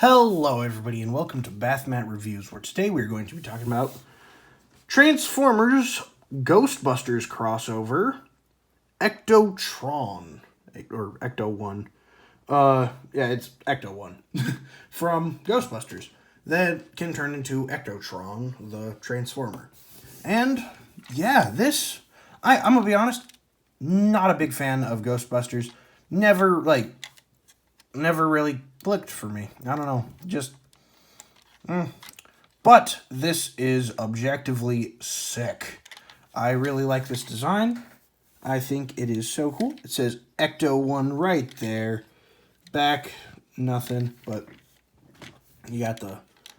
Hello everybody and welcome to Bathmat Reviews, where today we're going to be talking about Transformers Ghostbusters crossover Ectotron, or Ecto-1. Yeah, it's Ecto-1 from Ghostbusters that can turn into Ectotron, the Transformer. And yeah, I'm gonna be honest, not a big fan of Ghostbusters. Never really clicked for me. I don't know. But this is objectively sick. I really like this design. I think it is so cool. It says Ecto-1 right there. Back, nothing, but you got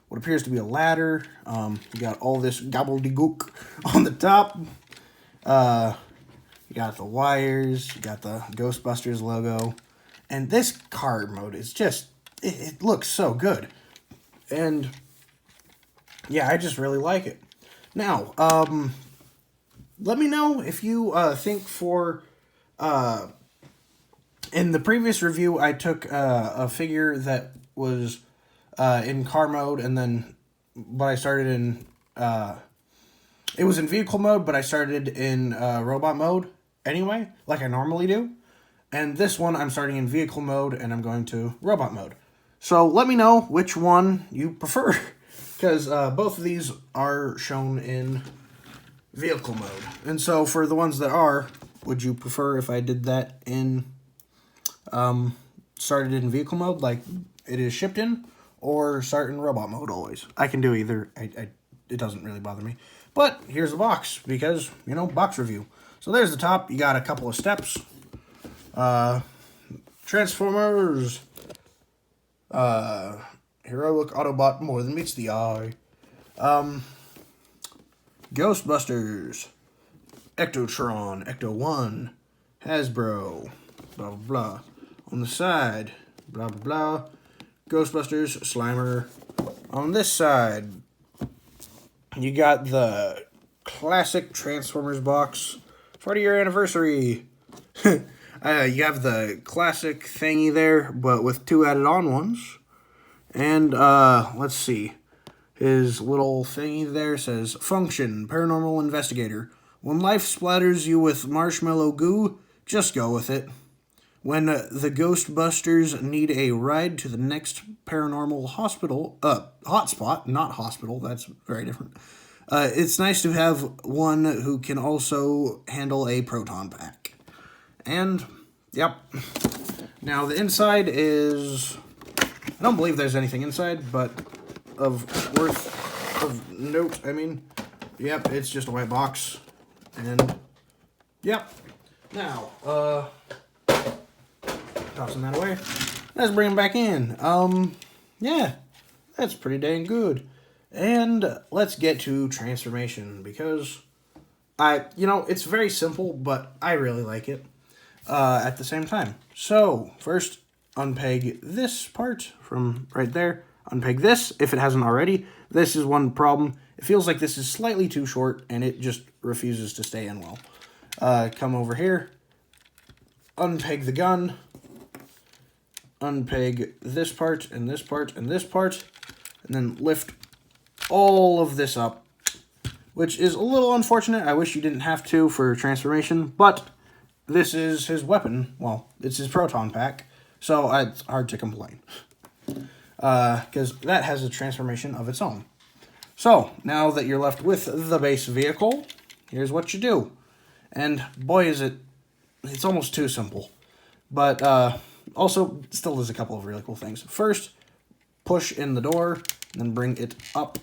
what appears to be a ladder. You got all this gobbledygook on the top. You got the wires. You got the Ghostbusters logo. And this card mode is just, it looks so good. And yeah, I just really like it. Now, let me know if you think in the previous review, I took a figure that was in car mode, but I started in, it was in vehicle mode, but I started in robot mode anyway, like I normally do. And this one, I'm starting in vehicle mode, and I'm going to robot mode. So let me know which one you prefer, because both of these are shown in vehicle mode. And so for the ones that are, would you prefer if I did that in, started in vehicle mode, like it is shipped in, or start in robot mode always? I can do either. It doesn't really bother me. But here's the box, because, you know, box review. So there's the top. You got a couple of steps. Transformers, heroic Autobot more than meets the eye. Ghostbusters, Ectotron, Ecto-1, Hasbro, blah, blah, blah. On the side, blah, blah, blah. Ghostbusters, Slimer. On this side, you got the classic Transformers box, 40-year anniversary. You have the classic thingy there, but with two added-on ones. And, let's see. His little thingy there says, Function, Paranormal Investigator. When life splatters you with marshmallow goo, just go with it. When the Ghostbusters need a ride to the next paranormal hotspot, not hospital, that's very different. It's nice to have one who can also handle a proton pack. And, yep. Now, the inside is, I don't believe there's anything inside, but of note, yep, it's just a white box. And, yep. Now, tossing that away. Let's bring him back in. Yeah, that's pretty dang good. And let's get to transformation, because it's very simple, but I really like it. At the same time. So, first, unpeg this part from right there. Unpeg this, if it hasn't already. This is one problem. It feels like this is slightly too short, and it just refuses to stay in well. Come over here. Unpeg the gun. Unpeg this part, and this part, and this part. And then lift all of this up, which is a little unfortunate. I wish you didn't have to for transformation, but this is his weapon. Well, it's his proton pack, so it's hard to complain. Because that has a transformation of its own. So, now that you're left with the base vehicle, here's what you do. And boy, it's almost too simple. But also, still does a couple of really cool things. First, push in the door, and then bring it up.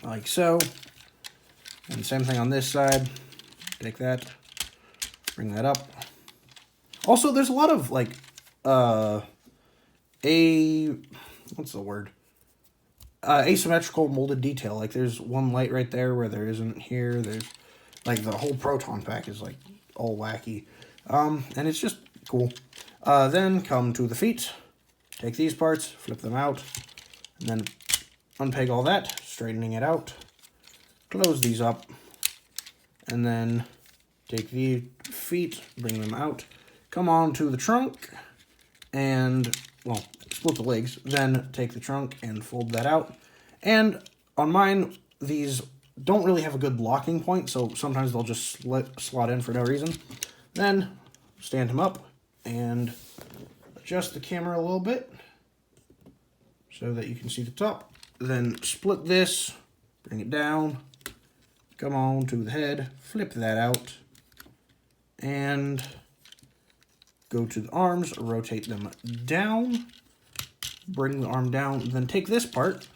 Like so. And same thing on this side. Take that. Bring that up. Also, there's a lot of, what's the word? Asymmetrical molded detail. Like, there's one light right there where there isn't here. There's, the whole proton pack is, all wacky. And it's just cool. Then come to the feet. Take these parts, flip them out, and then unpeg all that, straightening it out. Close these up, and then take the feet, bring them out, come on to the trunk, and, well, split the legs, then take the trunk and fold that out. And on mine, these don't really have a good locking point, so sometimes they'll just slot in for no reason. Then stand him up and adjust the camera a little bit so that you can see the top. Then split this, bring it down, come on to the head, flip that out, and go to the arms, rotate them down, bring the arm down, then take this part,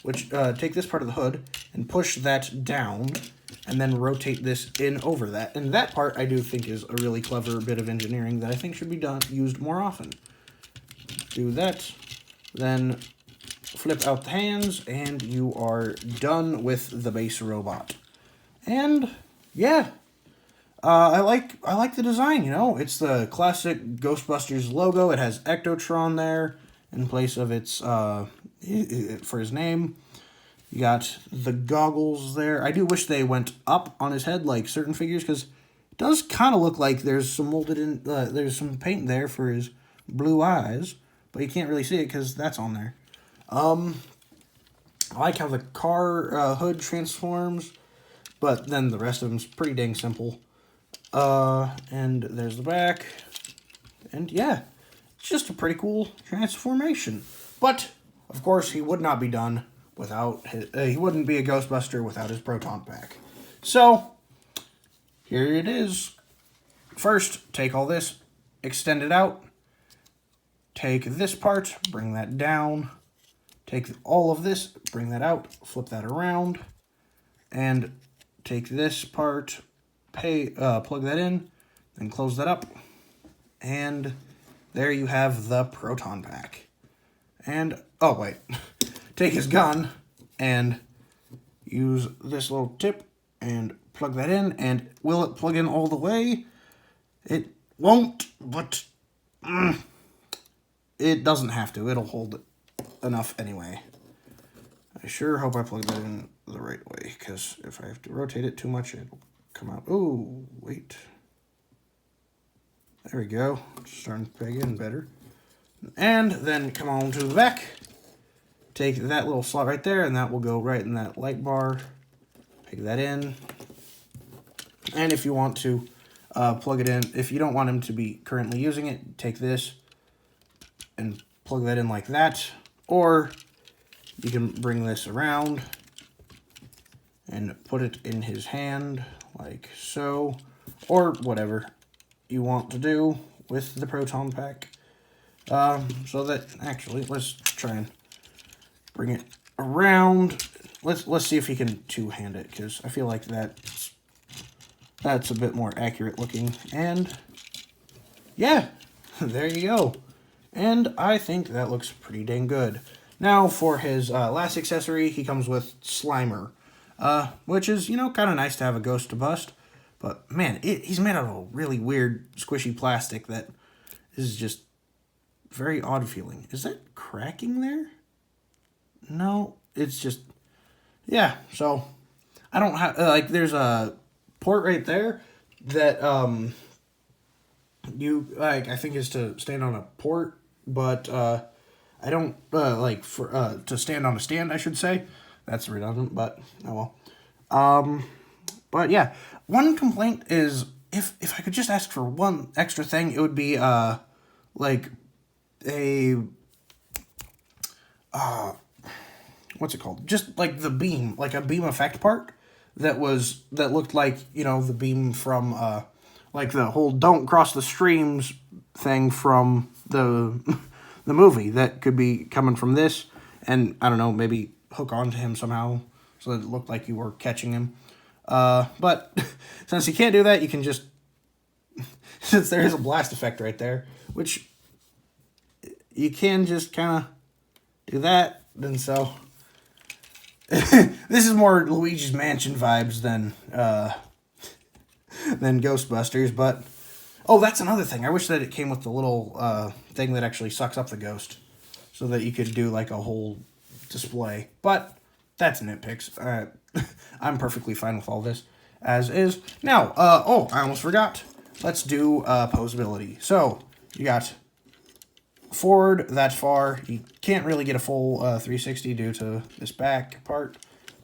take this part of the hood and push that down, and then rotate this in over that. And that part I do think is a really clever bit of engineering that I think should be used more often. Do that, then flip out the hands, and you are done with the base robot. And yeah, I like the design. You know, it's the classic Ghostbusters logo. It has Ectotron there in place of its for his name. You got the goggles there. I do wish they went up on his head like certain figures, because it does kind of look like there's some molded in. There's some paint there for his blue eyes, but you can't really see it because that's on there. I like how the car hood transforms, but then the rest of them's pretty dang simple. And there's the back, and yeah, it's just a pretty cool transformation. But of course, he would not be done without his, he wouldn't be a Ghostbuster without his proton pack. So here it is. First, take all this, extend it out. Take this part, bring that down. Take all of this, bring that out, flip that around, and take this part, plug that in, then close that up, and there you have the proton pack. And, oh wait, take his gun and use this little tip and plug that in, and will it plug in all the way? It won't, but it doesn't have to. It'll hold enough anyway. I sure hope I plug that in the right way, because if I have to rotate it too much, it'll come out. Oh, wait. There we go. Starting to peg in better. And then come on to the back. Take that little slot right there, and that will go right in that light bar. Peg that in. And if you want to plug it in, if you don't want him to be currently using it, take this and plug that in like that. Or you can bring this around and put it in his hand like so, or whatever you want to do with the proton pack. So that, actually, let's try and bring it around. Let's see if he can two-hand it, because I feel like that's a bit more accurate looking. And yeah, there you go. And I think that looks pretty dang good. Now for his last accessory, he comes with Slimer, which is, you know, kind of nice to have a ghost to bust. But man, he's made out of a really weird squishy plastic that is just very odd feeling. Is that cracking there? No, it's just, yeah. So I don't have, like, there's a port right there that you, like, I think is to stand on a port, but I don't like for to stand on a stand, I should say. That's redundant, but oh well. But yeah, one complaint is if I could just ask for one extra thing, it would be like a what's it called? Just like the beam, like a beam effect part that looked like, you know, the beam from like the whole "Don't Cross the Streams" thing from the movie that could be coming from this, and I don't know, maybe hook onto him somehow so that it looked like you were catching him. But since you can't do that, you can just, since there is a blast effect right there, which you can just kind of do that, then so this is more Luigi's Mansion vibes than Ghostbusters. But oh, that's another thing. I wish that it came with the little thing that actually sucks up the ghost, so that you could do like a whole display. But that's nitpicks. I'm perfectly fine with all this as is. Now, oh, I almost forgot. Let's do posability. So you got forward that far. You can't really get a full 360 due to this back part,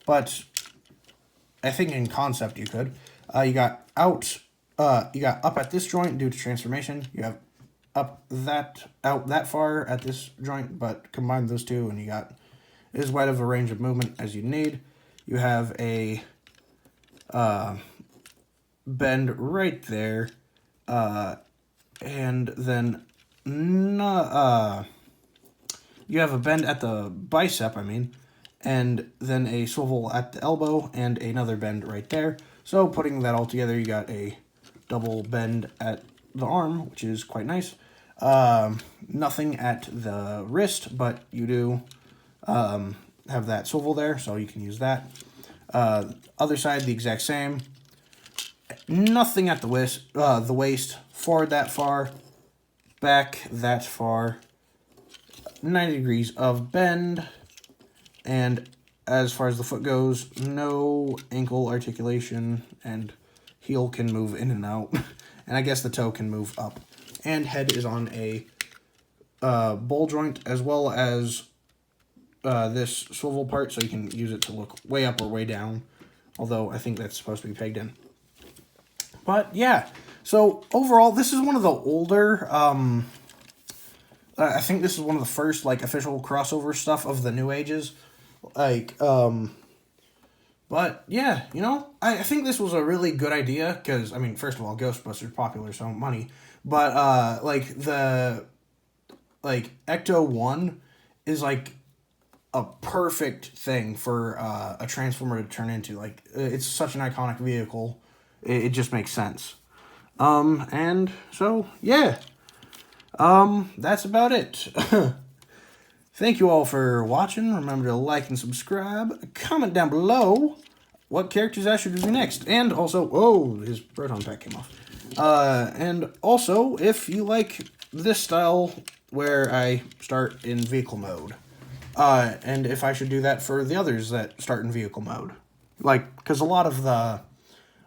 but I think in concept you could. You got you got up at this joint due to transformation. You have out that far at this joint, but combine those two and you got as wide of a range of movement as you need. You have a bend right there, and then you have a bend at the bicep, and then a swivel at the elbow and another bend right there. So putting that all together, you got a double bend at the arm, which is quite nice. Nothing at the wrist, but you do have that swivel there, so you can use that. Other side, the exact same. Nothing at the waist. Forward that far, back that far. 90 degrees of bend, and as far as the foot goes, no ankle articulation, and heel can move in and out, and I guess the toe can move up. And head is on a ball joint, as well as this swivel part, so you can use it to look way up or way down, although I think that's supposed to be pegged in. But yeah, so overall, this is one of the older, I think this is one of the first, like, official crossover stuff of the New Ages. Like, but yeah, you know, I think this was a really good idea, because, I mean, first of all, Ghostbusters popular, so money, but, like, Ecto-1 is, like, a perfect thing for a Transformer to turn into. Like, it's such an iconic vehicle, it just makes sense. And so, yeah, that's about it. Thank you all for watching. Remember to like and subscribe. Comment down below what characters I should review next. And also, oh, his proton pack came off. And also, if you like this style where I start in vehicle mode. And if I should do that for the others that start in vehicle mode. Like, because a lot of the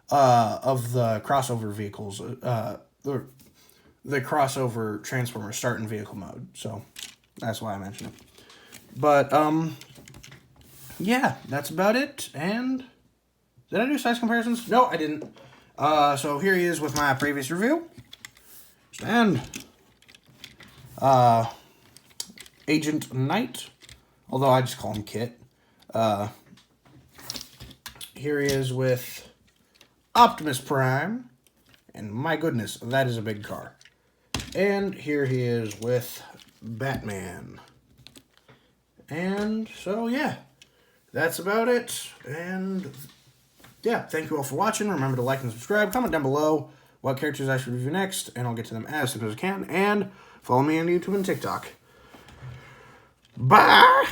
crossover vehicles, the crossover Transformers start in vehicle mode. So, that's why I mentioned it. But, yeah, that's about it. And, did I do size comparisons? No, I didn't. So here he is with my previous review. And, Agent Knight, although I just call him Kit. Here he is with Optimus Prime. And my goodness, that is a big car. And here he is with Batman. And so, yeah, that's about it. And, yeah, thank you all for watching. Remember to like and subscribe. Comment down below what characters I should review next, and I'll get to them as soon as I can. And follow me on YouTube and TikTok. Bye!